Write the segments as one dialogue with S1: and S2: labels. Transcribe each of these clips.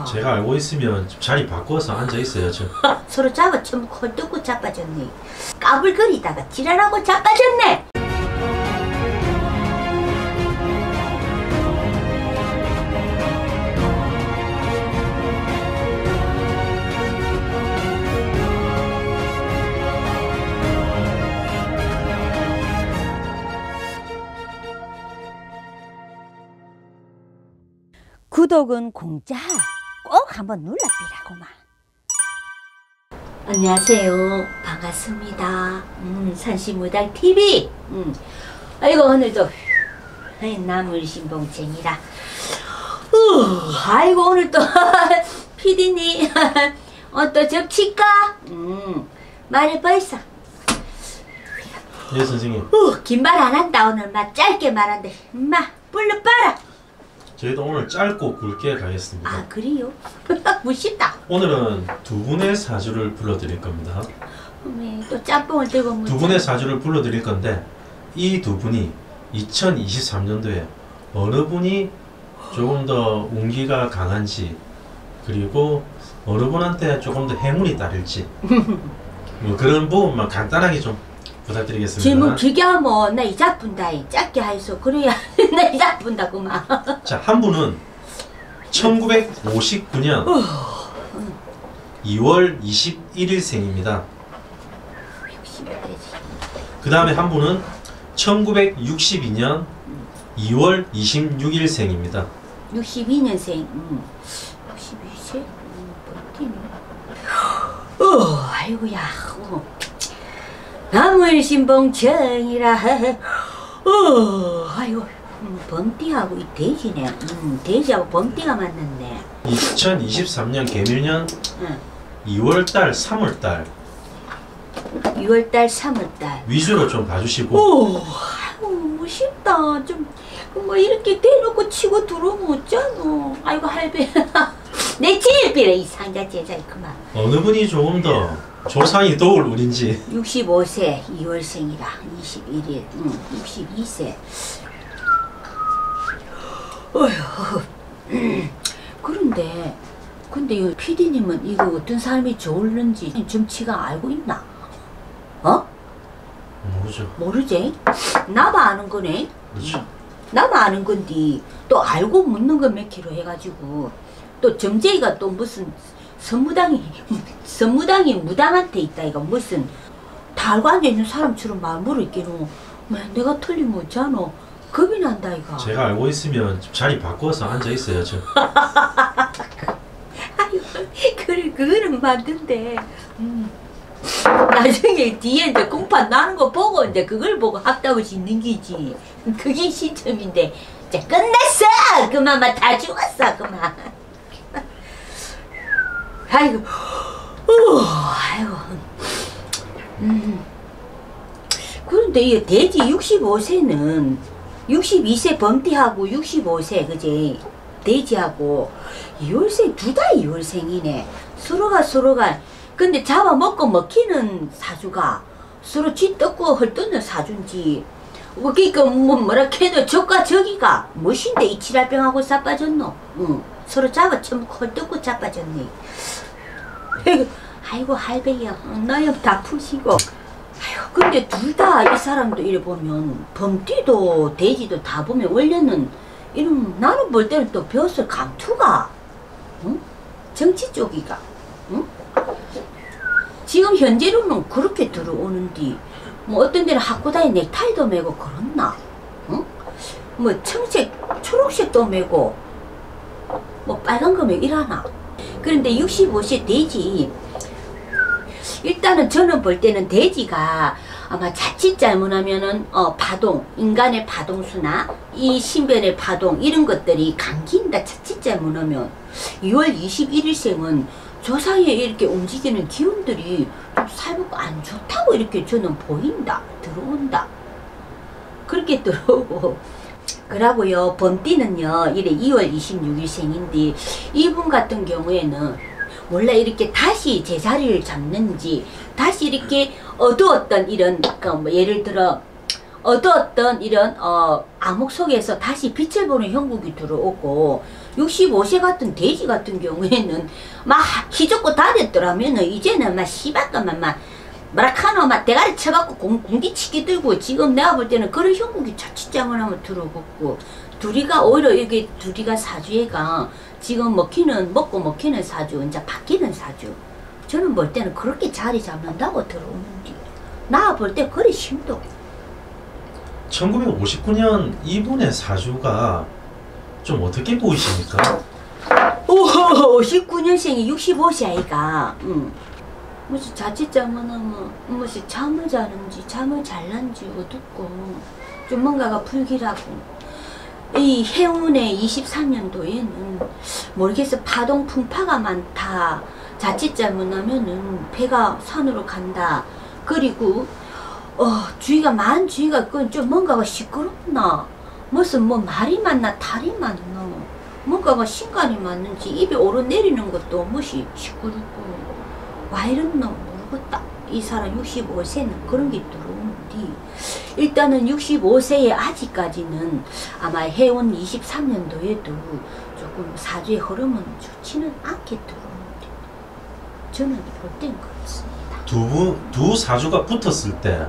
S1: 싶어.
S2: 제가 알고 있으면 자리 바꿔서 앉아 있어야죠.
S1: 서로 잡아 처먹고 헐뜯고 자빠졌네. 까불거리다가 지랄하고 자빠졌네. 구독은 공짜. 꼭 한번 눌러비라고만. 안녕하세요. 반갑습니다. 산시무당TV. 아이고 오늘도 나물신봉쟁이라. 아이고 오늘 또 피디님 또 접칠까? 말해봐있어.
S2: 예 선생님.
S1: 긴 말 안 한다. 오늘 막 짧게 말한다. 엄마 불러 빨아.
S2: 저희도 오늘 짧고 굵게 가겠습니다.
S1: 아 그래요? 멋있다.
S2: 오늘은 두 분의 사주를 불러드릴 겁니다.
S1: 또 짬뽕을 들고
S2: 두 분의 사주를 불러드릴 건데 이 두 분이 2023년도에 어느 분이 조금 더 운기가 강한지, 그리고 어느 분한테 조금 더 행운이 따를지 뭐 그런 부분만 간단하게 좀 부탁드리겠습니다.
S1: 질문 길게 하면 나 이자 분다. 짧게 하이소. 그래야 나 이자 분다구만.
S2: 자, 한 분은 1959년 2월 21일생입니다. 그 다음에 한 분은 1962년 2월 26일생입니다.
S1: 62년생. 62세? 아이고야. 나물신봉쟁이라. 아이고 범띠하고 이 돼지네. 돼지하고 범띠가 맞는데.
S2: 2023년 개밀년 2월달 3월달
S1: 6월달 3월달
S2: 위주로 좀 봐주시고.
S1: 아이고 멋있다. 좀 뭐 이렇게 대놓고 치고 들어오면 어쩌노. 아이고 할배. 내 제일 비래 이 상자 제자이 그만.
S2: 어느 분이 조금 더 조상이 도울 운인지.
S1: 65세 2월생이라 21일 62세. 어휴. 근데 이 PD님은 이거 어떤 사람이 좋을는지 점치가 알고 있나? 어?
S2: 모르죠.
S1: 모르지? 나만 아는 거네.
S2: 그렇죠.
S1: 나만 아는 건데 또 알고 묻는 거 몇 킬로 해가지고 또 점쟁이가 또 무슨 선무당이 무당한테 있다. 이거 무슨 다 알고 앉아있는 사람처럼 말 물어있기는 내가 틀리면 어쩌노. 겁이 난다 이거.
S2: 제가 알고 있으면 자리 바꿔서 앉아 있어야죠.
S1: 아유 그래 그거는 맞는데 나중에 뒤에 이제 공판 나는 거 보고 이제 그걸 보고 학답을 짓는 기지. 그게 시점인데 이제 끝났어. 그만만 다 죽었어 그만. 아이고 아이고. 그런데 이 돼지 65세는 62세 범띠하고 65세 그지? 돼지하고 2월생 둘 다 2월생이네. 서로가 근데 잡아먹고 먹히는 사주가 서로 쥐 뜯고 헐뜯는 사주인지 그니까 뭐라 캐도 저과 저기가 무엇인데 이 칠할병하고 자빠졌노. 서로 잡아 처먹고 헐뜯고 자빠졌네. 아이고 할배야 나염 다 푸시고. 아이고 근데 둘 다 이 사람도 이래 보면 범띠도 돼지도 다 보면 원래는 이런 나는 볼 때는 또 벼슬 감투가 정치 쪽이가 지금 현재로는 그렇게 들어오는데 뭐 어떤 데는 학구다에 넥타이도 매고 그렇나? 뭐 청색 초록색도 매고 뭐 빨간 거 매고 이러나? 그런데 65세 돼지 일단은 저는 볼 때는 돼지가 아마 자칫 잘못하면은 파동, 인간의 파동수나 이 신변의 파동 이런 것들이 감긴다. 자칫 잘못하면 2월 21일생은 조상에 이렇게 움직이는 기운들이 좀 살고 안 좋다고 이렇게 저는 보인다. 들어온다. 그렇게 들어오고. 그러고요 범띠는요 이래 2월 26일생인데 이분 같은 경우에는 원래 이렇게 다시 제자리를 잡는지 다시 이렇게 어두웠던 이런 뭐 예를 들어 어두웠던 이런 암흑 속에서 다시 빛을 보는 형국이 들어오고 65세 같은 돼지 같은 경우에는 막 희죽고 다 됐더라면은 이제는 막 씨발까만 막 마라카노 막 대가리 쳐갖고 공기치기 들고 지금 내가 볼 때는 그런 형국이 자칫장을 하면 들어붙고 둘이가 오히려 이게 둘이가 사주애가 지금 먹고 먹히는 사주 이제 바뀌는 사주 저는 볼 때는 그렇게 자리 잡는다고 들어오는데 나 볼 때 그리 힘도
S2: 1959년 이분의 사주가 좀 어떻게 보이십니까?
S1: 오 19년생이 65세 아이가 무슨 자칫자면 하면 무슨 잠을 자는지 잠을 잘난지 어둡고 좀 뭔가가 불길하고 이 해운의 23년도에는 모르겠어 파동 풍파가 많다 자칫자면 하면은 배가 산으로 간다 그리고 주위가 주위가 좀 뭔가가 시끄럽나 무슨 뭐 말이 많나 탈이 많나 뭔가가 신간이 맞는지 입에 오르내리는 것도 무시 시끄럽고 와 이랬나 모르겠다 이 사람 65세는 그런 게 들어오는데 일단은 65세에 아직까지는 아마 해온 23년도에도 조금 사주의 흐름은 좋지는 않게 들어오는데 저는 볼 땐 그렇습니다.
S2: 두 사주가 붙었을 때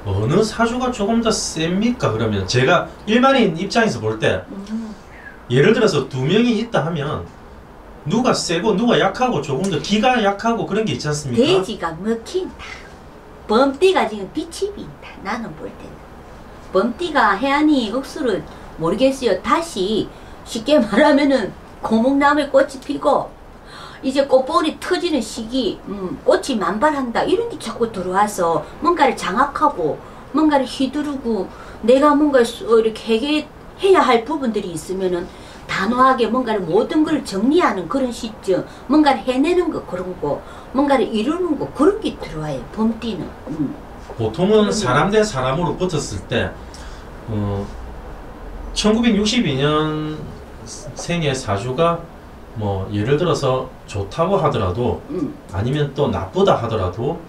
S2: 어느 사주가 조금 더 셉니까? 그러면 제가 일반인 입장에서 볼 때 예를 들어서 두 명이 있다 하면 누가 세고 누가 약하고 조금 더 기가 약하고 그런 게 있지 않습니까?
S1: 돼지가 먹힌다. 범띠가 지금 빛이 빈다. 나는 볼 때는 범띠가 해안이 억수로 모르겠어요. 다시 쉽게 말하면은 고목나무에 꽃이 피고 이제 꽃볼이 터지는 시기 꽃이 만발한다 이런 게 자꾸 들어와서 뭔가를 장악하고 뭔가를 휘두르고 내가 뭔가 이렇게 해야 할 부분들이 있으면은 단호하게 뭔가를 모든 걸 정리하는 그런 시점 뭔가를 해내는 거 그런 거 뭔가를 이루는 거 그런 게 들어와요 범띠는
S2: 보통은 사람 대 사람으로 붙었을 때 1962년 생의 사주가 뭐 예를 들어서 좋다고 하더라도 아니면 또 나쁘다 하더라도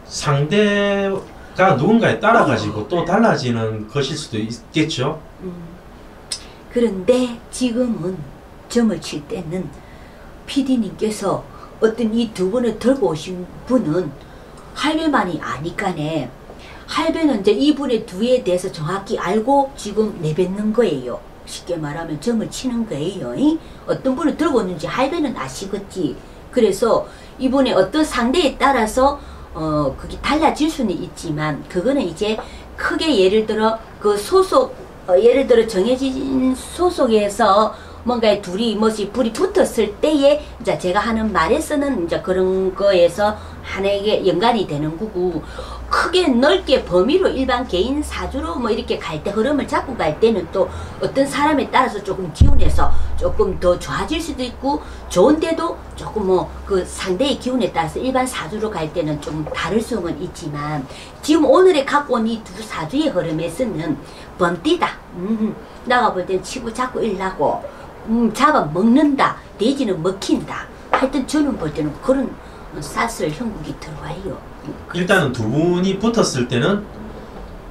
S2: 상대가 누군가에 따라 가지고 또 달라지는 것일 수도 있겠죠.
S1: 그런데 지금은 점을 칠 때는 PD님께서 어떤 이 두 분을 들고 오신 분은 할배만이 아니까네 할배는 이제 이분의 두에 대해서 정확히 알고 지금 내뱉는 거예요. 쉽게 말하면 점을 치는 거예요. 어떤 분을 들고 오는지 할배는 아시겠지. 그래서 이분의 어떤 상대에 따라서 그게 달라질 수는 있지만 그거는 이제 크게 예를 들어 그 소속 예를 들어 정해진 소속에서 뭔가 둘이 뭐지 불이 붙었을 때에 이제 제가 하는 말에서는 이제 그런 거에서 하나에게 연관이 되는 거고 크게 넓게 범위로 일반 개인 사주로 뭐 이렇게 갈 때 흐름을 잡고 갈 때는 또 어떤 사람에 따라서 조금 기운에서 조금 더 좋아질 수도 있고 좋은데도 조금 뭐 그 상대의 기운에 따라서 일반 사주로 갈 때는 좀 다를 수는 있지만 지금 오늘에 갖고 온 이 두 사주의 흐름에서는 범띠다. 나가 볼 땐 치고 잡고 일나고 잡아먹는다. 돼지는 먹힌다. 하여튼 저는 볼 때는 그런 사슬 형국이 들어와요.
S2: 일단은 두 분이 붙었을 때는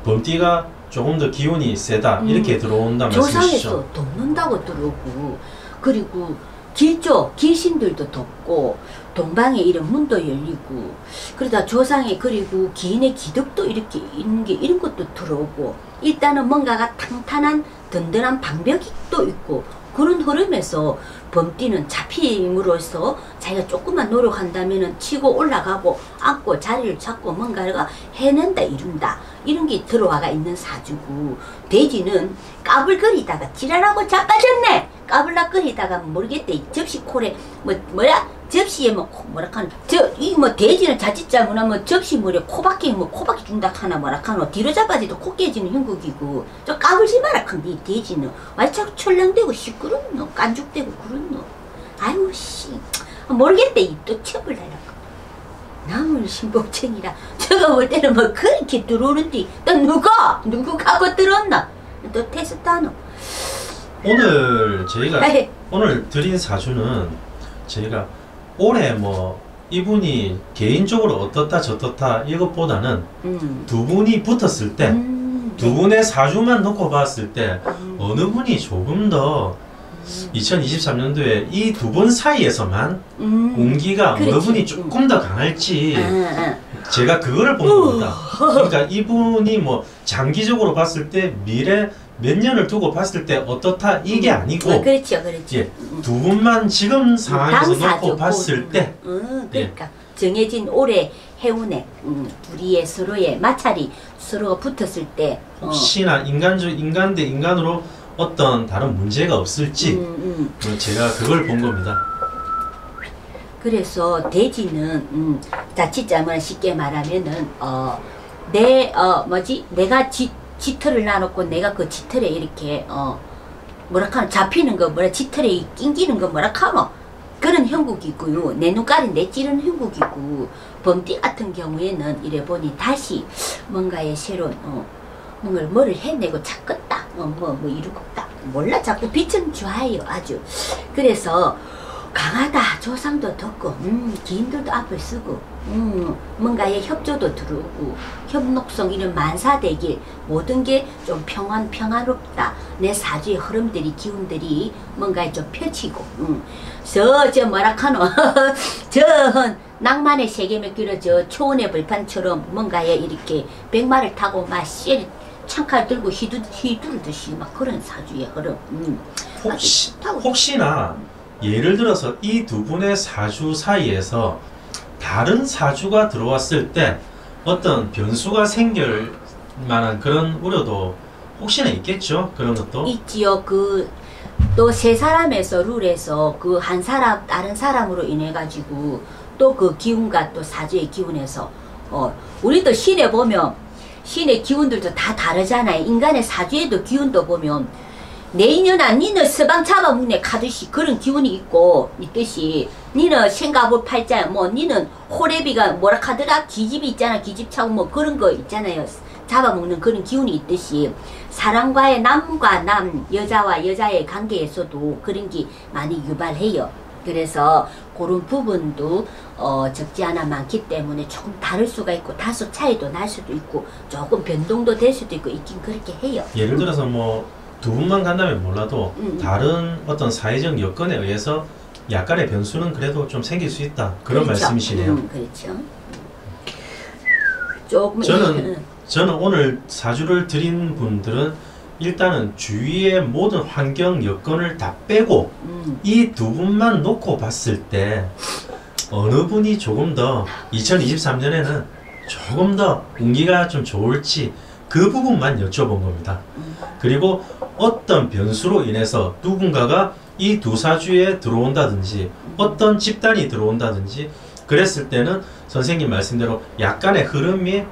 S2: 범띠가 조금 더 기운이 세다 이렇게 들어온다 말씀이시죠?
S1: 조상에서 돕는다고 들어오고 그리고 길조 길신들도 돕고 동방에 이런 문도 열리고 그러다 조상에 그리고 기인의 기득도 이렇게 있는 게 이런 것도 들어오고 일단은 뭔가가 탄탄한 든든한 방벽이 또 있고 그런 흐름에서 범띠는 잡힘으로써 자기가 조금만 노력한다면 치고 올라가고 앉고 자리를 잡고 뭔가가 해낸다 이룬다 이런 게 들어와가 있는 사주고 돼지는 까불거리다가 지랄하고 자빠졌네 까불락거리다가 모르겠대 접시콜에 뭐야 접시에 뭐라카노 뭐 돼지는 자칫 잘못하면 접시물에 코바퀴 코바퀴 준다 하나 뭐라카노 뒤로 잡아지도 코 깨지는 형국이고 저 까불지 마라 근데 이 돼지는 완전 철렁대고 시끄럽노 깐죽대고 그렇노 아유 씨 모르겠대 또 첩을 날라고 나물 신복청이라 저거 볼 때는 뭐 그렇게 들어오는데 또 누가 하고 들었나 또 테스트하노
S2: 오늘 저희가 오늘 드린 사주는 저희가 올해 뭐 이분이 개인적으로 어떻다 저떻다 이것보다는 두 분이 붙었을 때 두 분의 사주만 놓고 봤을 때 어느 분이 조금 더 2023년도에 이 두 분 사이에서만 운기가 어느
S1: 그렇지.
S2: 분이 조금 더 강할지 제가 그거를 본 겁니다. 그러니까 이분이 뭐 장기적으로 봤을 때 미래 몇 년을 두고 봤을 때 어떻다 이게 아니고
S1: 그렇죠, 그렇죠.
S2: 예, 두 분만 지금 상황에서 놓고 봤을 때
S1: 그러니까 정해진 올해 해운에 둘이의 서로의 마찰이 서로가 붙었을 때
S2: 혹시나 인간 대 인간으로 어떤 다른 문제가 없을지 제가 그걸 본 겁니다.
S1: 그래서 대지는 자칫자면 쉽게 말하면은 내가 짙털을 놔놓고 내가 그 짙털에 이렇게 뭐라카노 잡히는 거 뭐라 짙털에 낑기는 거 뭐라카노 그런 형국이 있고요. 내 눈깔이 내찌르는 형국이 있고 범띠 같은 경우에는 이래 보니 다시 뭔가의 새로운 뭔가를 뭐를 해내고 찾겠다 뭐 이루겠다 몰라 자꾸 빛은 좋아요 아주. 그래서 강하다 조상도 듣고 기인들도 앞을 쓰고 뭔가의 협조도 들어오고 협력성 이런 만사되길 모든 게 좀 평안롭다 내 사주의 흐름들이 기운들이 뭔가에 좀 펼치고 저 뭐라카노 저 낭만의 세계며 끼려 저 초원의 벌판처럼 뭔가에 이렇게 백마를 타고 막 창칼 들고 휘두르듯이 막 그런 사주의 흐름
S2: 혹시나 예를 들어서 이 두 분의 사주 사이에서 다른 사주가 들어왔을 때 어떤 변수가 생길 만한 그런 우려도 혹시나 있겠죠? 그런 것도
S1: 있지요. 또 세 사람에서 룰에서 그 한 사람 다른 사람으로 인해 가지고 또 그 기운과 또 사주의 기운에서 우리도 신에 보면 신의 기운들도 다 다르잖아요. 인간의 사주에도 기운도 보면 내 인연아 니는 서방 잡아먹네 가듯이 그런 기운이 있듯이 니는 생가볼 팔자 뭐 니는 호래비가 뭐라 카더라 기집이 있잖아 기집 차고 뭐 그런 거 있잖아요. 잡아먹는 그런 기운이 있듯이 사람과의 남과 남 여자와 여자의 관계에서도 그런 게 많이 유발해요. 그래서 그런 부분도 적지 않아 많기 때문에 조금 다를 수가 있고 다소 차이도 날 수도 있고 조금 변동도 될 수도 있고 있긴 그렇게 해요.
S2: 예를 들어서 뭐 두 분만 간다면 몰라도 다른 어떤 사회적 여건에 의해서 약간의 변수는 그래도 좀 생길 수 있다. 그런
S1: 그렇죠.
S2: 말씀이시네요.
S1: 그렇죠. 조금
S2: 저는 오늘 사주를 드린 분들은 일단은 주위의 모든 환경 여건을 다 빼고 이 두 분만 놓고 봤을 때 어느 분이 조금 더 2023년에는 조금 더 운기가 좀 좋을지 그 부분만 여쭤본 겁니다. 그리고 어떤 변수로 인해서 누군가가 이 두 사주에 들어온다든지 어떤 집단이 들어온다든지 그랬을 때는 선생님 말씀대로 약간의 흐름의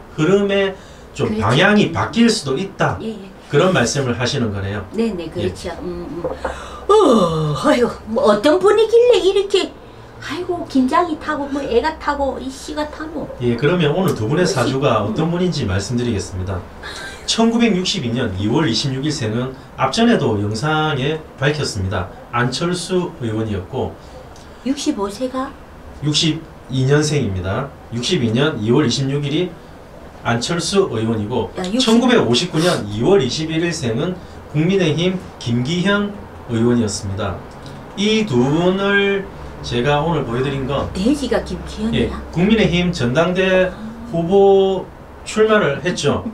S2: 좀
S1: 그렇죠.
S2: 방향이 바뀔 수도 있다.
S1: 예.
S2: 그런 말씀을 하시는 거네요.
S1: 네네 그렇죠. 아이고 뭐 어떤 분이길래 이렇게 아이고 긴장이 타고 뭐 애가 타고 이 씨가 타고
S2: 예, 그러면 오늘 두 분의 사주가 어떤 분인지 말씀드리겠습니다. 1962년 2월 26일생은 앞전에도 영상에 밝혔습니다. 안철수 의원이었고
S1: 65세가
S2: 62년생입니다. 62년 2월 26일이 안철수 의원이고 1959년 2월 21일생은 국민의힘 김기현 의원이었습니다. 이 두 분을 제가 오늘 보여드린 건
S1: 돼지가 김기현이야?
S2: 국민의힘 전당대 후보 출마를 했죠.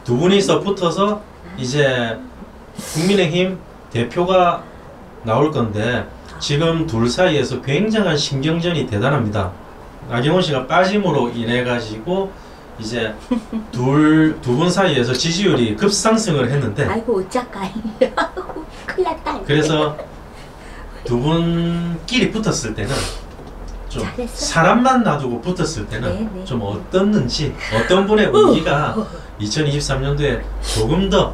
S2: 두 분이서 붙어서 이제 국민의힘 대표가 나올 건데 지금 둘 사이에서 굉장한 신경전이 대단합니다. 나경원 씨가 빠짐으로 인해 가지고 이제 두 분 사이에서 지지율이 급상승을 했는데
S1: 아이고 어쩌까 큰일 났다.
S2: 그래서 두 분끼리 붙었을 때는 좀
S1: 잘했어.
S2: 사람만 놔두고 붙었을 때는
S1: 네네.
S2: 좀 어떻는지 어떤 분의 운기가 2023년도에 조금 더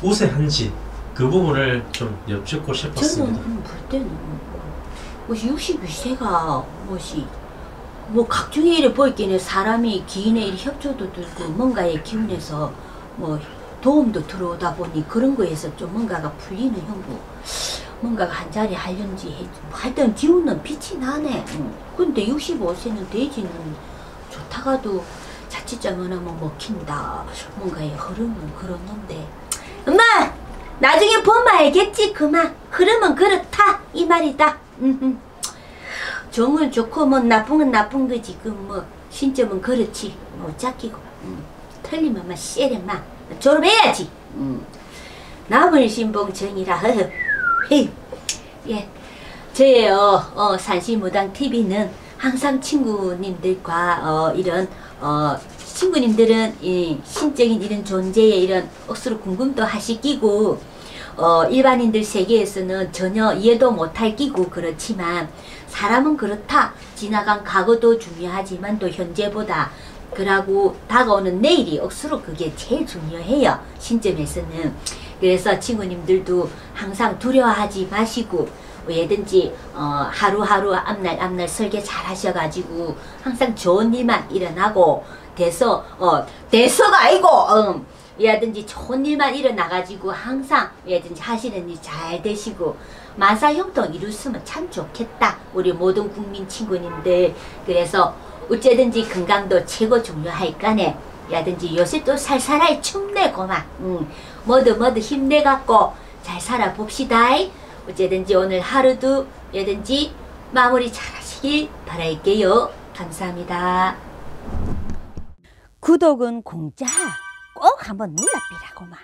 S2: 우세한지 그 부분을 좀 여쭙고 싶었습니다.
S1: 저는 볼 때는 뭐 62세가 뭐 각종의 일을 보이기는 사람이 기인의 일 협조도 들고 뭔가의 기운에서 뭐 도움도 들어오다 보니 그런 거에서 좀 뭔가가 풀리는 형국 뭔가가 한 자리 하려는지 하여튼 기운은 빛이 나네. 근데 65세는 돼지는 좋다가도 자칫 잘못하면 먹힌다 뭔가의 흐름은 그렇는데 엄마! 나중에 보면 알겠지 그만. 흐름은 그렇다 이 말이다. 좋은 좋고 뭐 나쁜 건 나쁜 거지. 그 뭐 신점은 그렇지. 못 잡히고 틀리면 막 씨에만 졸업해야지. 남을 신봉 정이라. 예, 저의 산시무당 TV는 항상 친구님들과 이런 친구님들은 이 신적인 이런 존재에 이런 억수로 궁금도 하실 끼고 일반인들 세계에서는 전혀 이해도 못할 끼고 그렇지만 사람은 그렇다. 지나간 과거도 중요하지만 또 현재보다 그러고 다가오는 내일이 억수로 그게 제일 중요해요. 신점에서는. 그래서 친구님들도 항상 두려워하지 마시고 뭐든지 하루하루 앞날 설계 잘 하셔가지고 항상 좋은 일만 일어나고 대서가 아니고 뭐든지 좋은 일만 일어나가지고 항상 뭐든지 하시는 일 잘 되시고 만사형통 이루었으면 참 좋겠다. 우리 모든 국민 친구님들. 그래서 어째든지 건강도 최고 중요할 거네. 야든지 요새 또 살살하이 춥네고만. 뭐든 힘내갖고 잘 살아봅시다. 어째든지 오늘 하루도 뭐든지 마무리 잘 하시길 바랄게요. 감사합니다. 구독은 공짜. 꼭 한번 눌러비라고만.